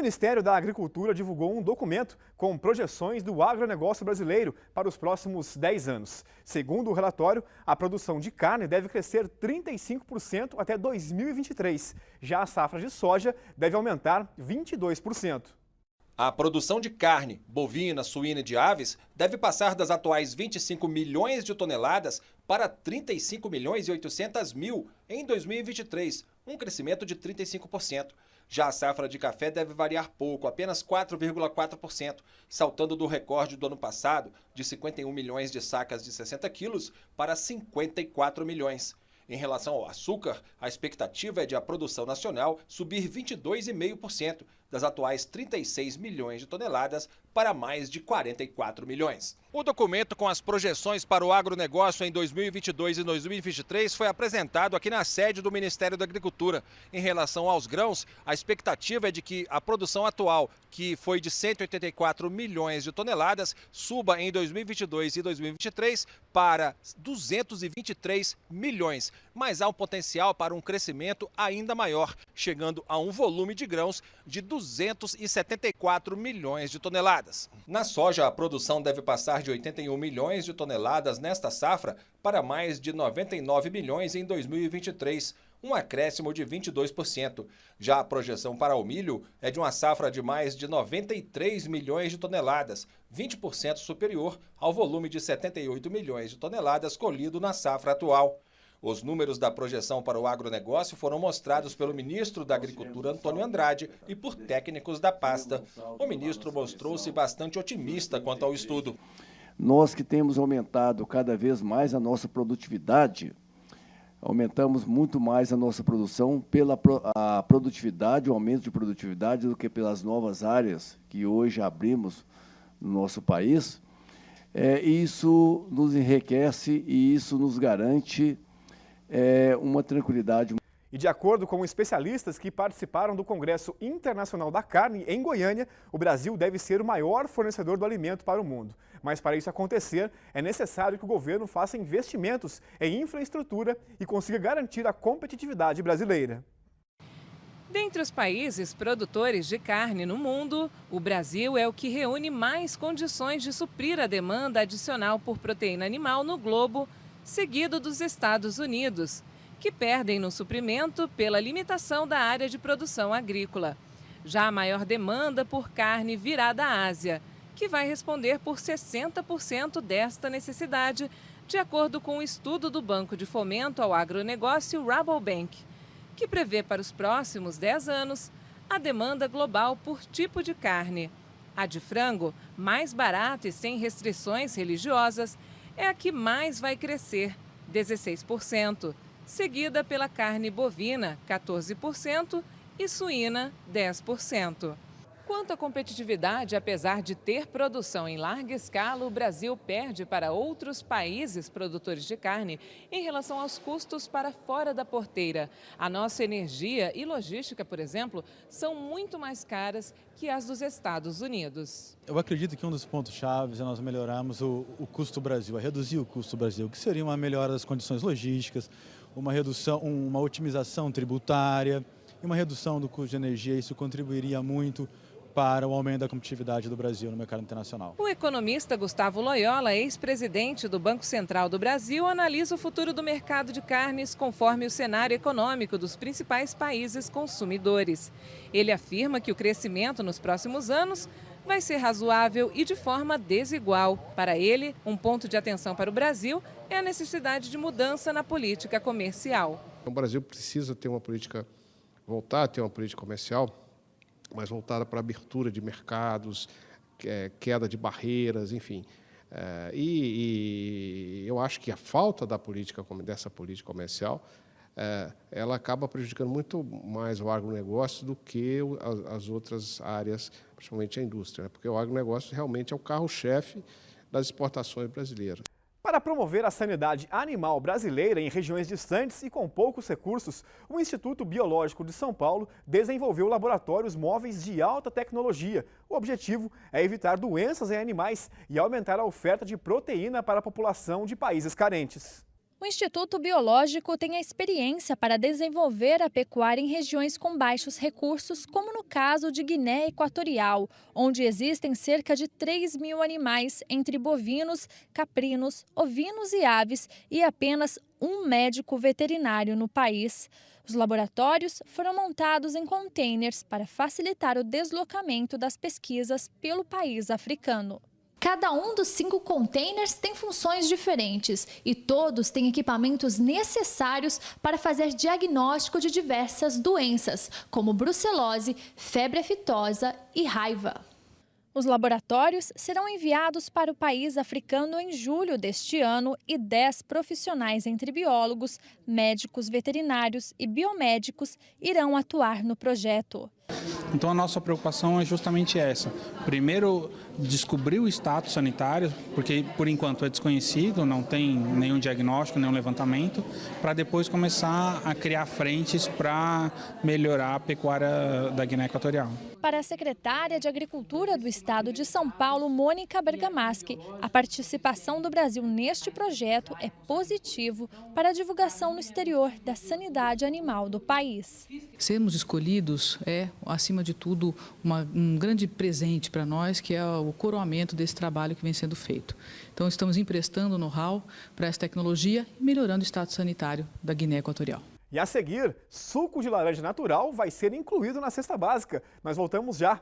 Ministério da Agricultura divulgou um documento com projeções do agronegócio brasileiro para os próximos 10 anos. Segundo o relatório, a produção de carne deve crescer 35% até 2023. Já a safra de soja deve aumentar 22%. A produção de carne, bovina, suína e de aves deve passar das atuais 25 milhões de toneladas para 35 milhões e 800 mil em 2023, um crescimento de 35%. Já a safra de café deve variar pouco, apenas 4,4%, saltando do recorde do ano passado, de 51 milhões de sacas de 60 quilos para 54 milhões. Em relação ao açúcar, a expectativa é de a produção nacional subir 22,5%, das atuais 36 milhões de toneladas para mais de 44 milhões. O documento com as projeções para o agronegócio em 2022 e 2023 foi apresentado aqui na sede do Ministério da Agricultura. Em relação aos grãos, a expectativa é de que a produção atual, que foi de 184 milhões de toneladas, suba em 2022 e 2023 para 223 milhões. Mas há um potencial para um crescimento ainda maior, chegando a um volume de grãos de 274 milhões de toneladas. Na soja, a produção deve passar de 81 milhões de toneladas nesta safra para mais de 99 milhões em 2023, um acréscimo de 22%. Já a projeção para o milho é de uma safra de mais de 93 milhões de toneladas, 20% superior ao volume de 78 milhões de toneladas colhido na safra atual. Os números da projeção para o agronegócio foram mostrados pelo ministro da Agricultura, Antônio Andrade, e por técnicos da pasta. O ministro mostrou-se bastante otimista quanto ao estudo. Nós que temos aumentado cada vez mais a nossa produtividade, aumentamos muito mais a nossa produção pela a produtividade, o aumento de produtividade, do que pelas novas áreas que hoje abrimos no nosso país. Isso nos enriquece e isso nos garante uma tranquilidade. E de acordo com especialistas que participaram do Congresso Internacional da Carne em Goiânia, o Brasil deve ser o maior fornecedor do alimento para o mundo. Mas para isso acontecer, é necessário que o governo faça investimentos em infraestrutura e consiga garantir a competitividade brasileira. Dentre os países produtores de carne no mundo, o Brasil é o que reúne mais condições de suprir a demanda adicional por proteína animal no globo, seguido dos Estados Unidos, que perdem no suprimento pela limitação da área de produção agrícola. Já a maior demanda por carne virá da Ásia, que vai responder por 60% desta necessidade, de acordo com um estudo do Banco de Fomento ao Agronegócio Rabobank, que prevê para os próximos 10 anos a demanda global por tipo de carne. A de frango, mais barata e sem restrições religiosas, é a que mais vai crescer, 16%, seguida pela carne bovina, 14%, e suína, 10%. Quanto à competitividade, apesar de ter produção em larga escala, o Brasil perde para outros países produtores de carne em relação aos custos para fora da porteira. A nossa energia e logística, por exemplo, são muito mais caras que as dos Estados Unidos. Eu acredito que um dos pontos-chave é nós melhorarmos o custo Brasil, reduzir o custo Brasil, que seria uma melhora das condições logísticas, uma redução, uma otimização tributária e uma redução do custo de energia. Isso contribuiria muito para o aumento da competitividade do Brasil no mercado internacional. O economista Gustavo Loyola, ex-presidente do Banco Central do Brasil, analisa o futuro do mercado de carnes conforme o cenário econômico dos principais países consumidores. Ele afirma que o crescimento nos próximos anos vai ser razoável e de forma desigual. Para ele, um ponto de atenção para o Brasil é a necessidade de mudança na política comercial. O Brasil precisa ter uma política, voltar a ter uma política comercial mais voltada para a abertura de mercados, queda de barreiras, enfim. E eu acho que a falta dessa política comercial, ela acaba prejudicando muito mais o agronegócio do que as outras áreas, principalmente a indústria, né? Porque o agronegócio realmente é o carro-chefe das exportações brasileiras. Para promover a sanidade animal brasileira em regiões distantes e com poucos recursos, o Instituto Biológico de São Paulo desenvolveu laboratórios móveis de alta tecnologia. O objetivo é evitar doenças em animais e aumentar a oferta de proteína para a população de países carentes. O Instituto Biológico tem a experiência para desenvolver a pecuária em regiões com baixos recursos, como no caso de Guiné Equatorial, onde existem cerca de 3.000 animais, entre bovinos, caprinos, ovinos e aves, e apenas um médico veterinário no país. Os laboratórios foram montados em containers para facilitar o deslocamento das pesquisas pelo país africano. Cada um dos 5 containers tem funções diferentes e todos têm equipamentos necessários para fazer diagnóstico de diversas doenças, como brucelose, febre aftosa e raiva. Os laboratórios serão enviados para o país africano em julho deste ano e 10 profissionais entre biólogos, médicos veterinários e biomédicos irão atuar no projeto. Então a nossa preocupação é justamente essa. Primeiro, descobrir o status sanitário, porque por enquanto é desconhecido, não tem nenhum diagnóstico, nenhum levantamento, para depois começar a criar frentes para melhorar a pecuária da Guiné Equatorial. Para a secretária de Agricultura do Estado de São Paulo, Mônica Bergamaschi, a participação do Brasil neste projeto é positivo para a divulgação no exterior da sanidade animal do país. Sermos escolhidos é, acima de tudo, um grande presente para nós, que é o coroamento desse trabalho que vem sendo feito. Então, estamos emprestando know-how para essa tecnologia e melhorando o status sanitário da Guiné Equatorial. E a seguir, suco de laranja natural vai ser incluído na cesta básica. Nós voltamos já.